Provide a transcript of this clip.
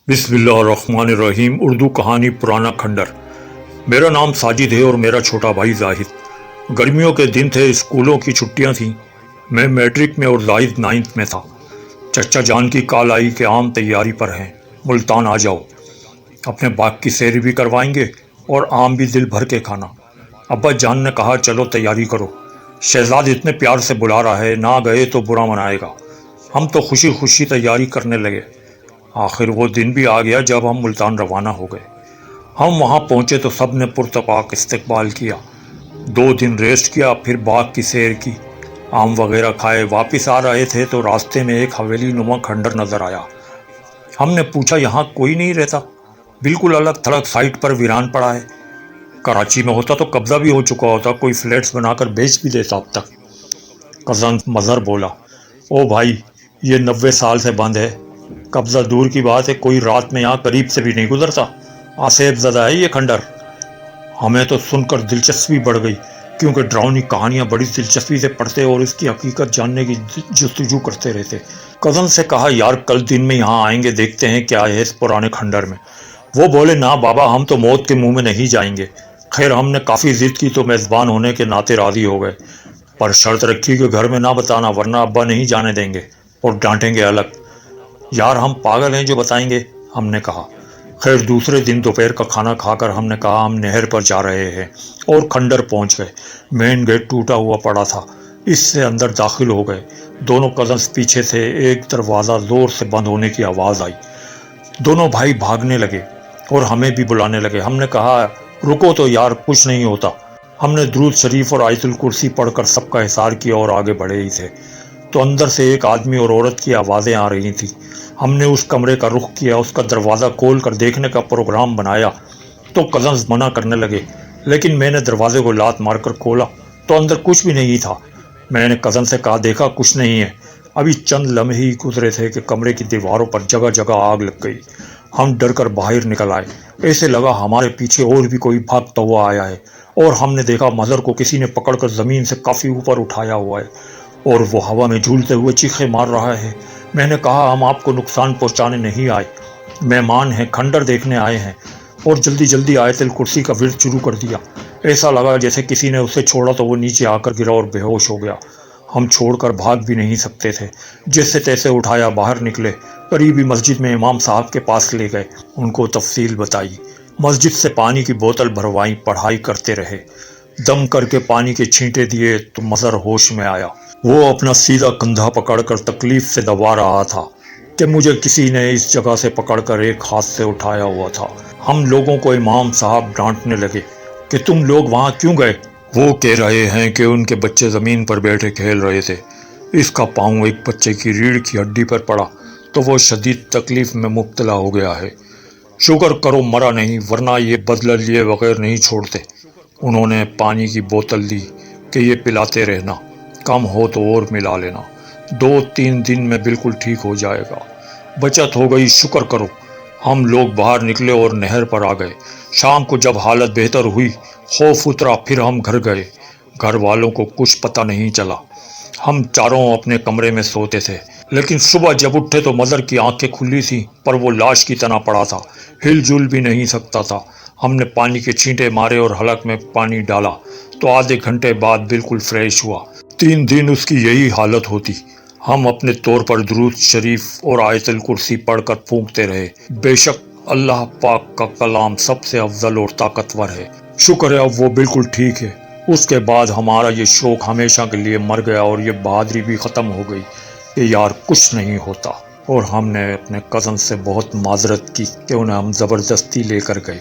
बिस्मिल्लाहिर्रहमानिर्रहीम। उर्दू कहानी पुराना खंडर। मेरा नाम साजिद है और मेरा छोटा भाई जाहिद। गर्मियों के दिन थे, स्कूलों की छुट्टियां थीं। मैं मैट्रिक में और जाहिद 9th में था। चचा जान की कॉल आई कि आम तैयारी पर हैं, मुल्तान आ जाओ, अपने बाग की सैर भी करवाएंगे और आम भी दिल भर के खाना। अब्बा जान ने कहा चलो तैयारी करो, शहजाद इतने प्यार से बुला रहा है, ना गए तो बुरा मनाएगा। हम तो खुशी खुशी तैयारी करने लगे। आखिर वो दिन भी आ गया जब हम मुल्तान रवाना हो गए। हम वहाँ पहुँचे तो सब ने पुरतपाक इस्तकबाल किया। 2 दिन रेस्ट किया, फिर बाग की सैर की, आम वगैरह खाए। वापस आ रहे थे तो रास्ते में एक हवेली नुमा खंडर नजर आया। हमने पूछा यहाँ कोई नहीं रहता? बिल्कुल अलग थलग साइट पर वीरान पड़ा है। कराची में होता तो कब्जा भी हो चुका होता, कोई फ्लैट्स बनाकर बेच भी देता अब तक। कज़न मज़हर बोला, ओ भाई, ये 90 साल से बंद है। कब्जा दूर की बात है, कोई रात में यहाँ करीब से भी नहीं गुजरता। आसेब ज़दा है ये खंडर। हमें तो सुनकर दिलचस्पी बढ़ गई, क्योंकि डरावनी कहानियाँ बड़ी दिलचस्पी से पढ़ते और इसकी हकीकत जानने की जस्तजू करते रहते। कज़न से कहा, यार कल दिन में यहाँ आएंगे, देखते हैं क्या है इस पुराने खंडर में। वो बोले, ना बाबा, हम तो मौत के मुंह में नहीं जाएंगे। खैर हमने काफ़ी जिद की तो मेज़बान होने के नाते राज़ी हो गए, पर शर्त रखी कि घर में ना बताना, वरना अब्बा नहीं जाने देंगे और डांटेंगे अलग। यार हम पागल हैं जो बताएंगे, हमने कहा। खैर दूसरे दिन दोपहर का खाना खाकर हमने कहा हम नहर पर जा रहे हैं और खंडर पहुंच गए। मेन गेट टूटा हुआ पड़ा था, इससे अंदर दाखिल हो गए। दोनों कज़न्स पीछे थे। एक दरवाज़ा ज़ोर से बंद होने की आवाज़ आई। दोनों भाई भागने लगे और हमें भी बुलाने लगे। हमने कहा रुको तो यार, कुछ नहीं होता। हमने दुरूद शरीफ और आयतुल कुर्सी पढ़कर सबका हिसार किया और आगे बढ़े ही थे तो अंदर से एक आदमी और औरत की आवाज़ें आ रही थीं। हमने उस कमरे का रुख किया, उसका दरवाज़ा खोल कर देखने का प्रोग्राम बनाया तो कज़न्स मना करने लगे, लेकिन मैंने दरवाजे को लात मारकर खोला तो अंदर कुछ भी नहीं था। मैंने कज़न से कहा, देखा कुछ नहीं है। अभी चंद लम्हे ही गुजरे थे कि कमरे की दीवारों पर जगह जगह आग लग गई। हम डर कर बाहर निकल आए। ऐसे लगा हमारे पीछे और भी कोई भागता हुआ आया है, और हमने देखा मज़हर को किसी ने पकड़कर ज़मीन से काफ़ी ऊपर उठाया हुआ है और वो हवा में झूलते हुए चीखें मार रहा है। मैंने कहा, हम आपको नुकसान पहुंचाने नहीं आए, मेहमान हैं, खंडर देखने आए हैं, और जल्दी जल्दी आयतुल कुर्सी का विर्द शुरू कर दिया। ऐसा लगा जैसे किसी ने उसे छोड़ा तो वो नीचे आकर गिरा और बेहोश हो गया। हम छोड़कर भाग भी नहीं सकते थे। जैसे तैसे उठाया, बाहर निकले, करीबी मस्जिद में इमाम साहब के पास ले गए, उनको तफसील बताई। मस्जिद से पानी की बोतल भरवाई, पढ़ाई करते रहे। दम करके पानी के छींटे दिए तो मज़हर होश में आया। वो अपना सीधा कंधा पकड़कर तकलीफ से दबा रहा था कि मुझे किसी ने इस जगह से पकड़कर एक हाथ से उठाया हुआ था। हम लोगों को इमाम साहब डांटने लगे कि तुम लोग वहाँ क्यों गए। वो कह रहे हैं कि उनके बच्चे ज़मीन पर बैठे खेल रहे थे, इसका पाँव एक बच्चे की रीढ़ की हड्डी पर पड़ा तो वो शदीद तकलीफ में मुब्तला हो गया है। शुक्र करो मरा नहीं, वरना ये बदला लिए बगैर नहीं छोड़ते। उन्होंने पानी की बोतल दी कि ये पिलाते रहना, कम हो तो और मिला लेना, 2-3 दिन में बिल्कुल ठीक हो जाएगा। बचत हो गई, शुक्र करो। हम लोग बाहर निकले और नहर पर आ गए। शाम को जब हालत बेहतर हुई, खौफ उतरा, फिर हम घर गए। घर वालों को कुछ पता नहीं चला। हम चारों अपने कमरे में सोते थे, लेकिन सुबह जब उठे तो मज़हर की आंखें खुली थीं, पर वो लाश की तरह पड़ा था, हिलजुल भी नहीं सकता था। हमने पानी के छींटे मारे और हलक में पानी डाला तो आधे घंटे बाद बिल्कुल फ्रेश हुआ। 3 दिन उसकी यही हालत होती। हम अपने तौर पर दुरूद शरीफ और आयतुल कुर्सी पढ़कर फूंकते रहे। बेशक अल्लाह पाक का कलाम सबसे अफजल और ताकतवर है। शुक्र है अब वो बिल्कुल ठीक है। उसके बाद हमारा ये शौक हमेशा के लिए मर गया और ये बहादुरी भी ख़त्म हो गई कि यार कुछ नहीं होता। और हमने अपने कज़न से बहुत माजरत की कि उन्हें हम ज़बरदस्ती लेकर गए।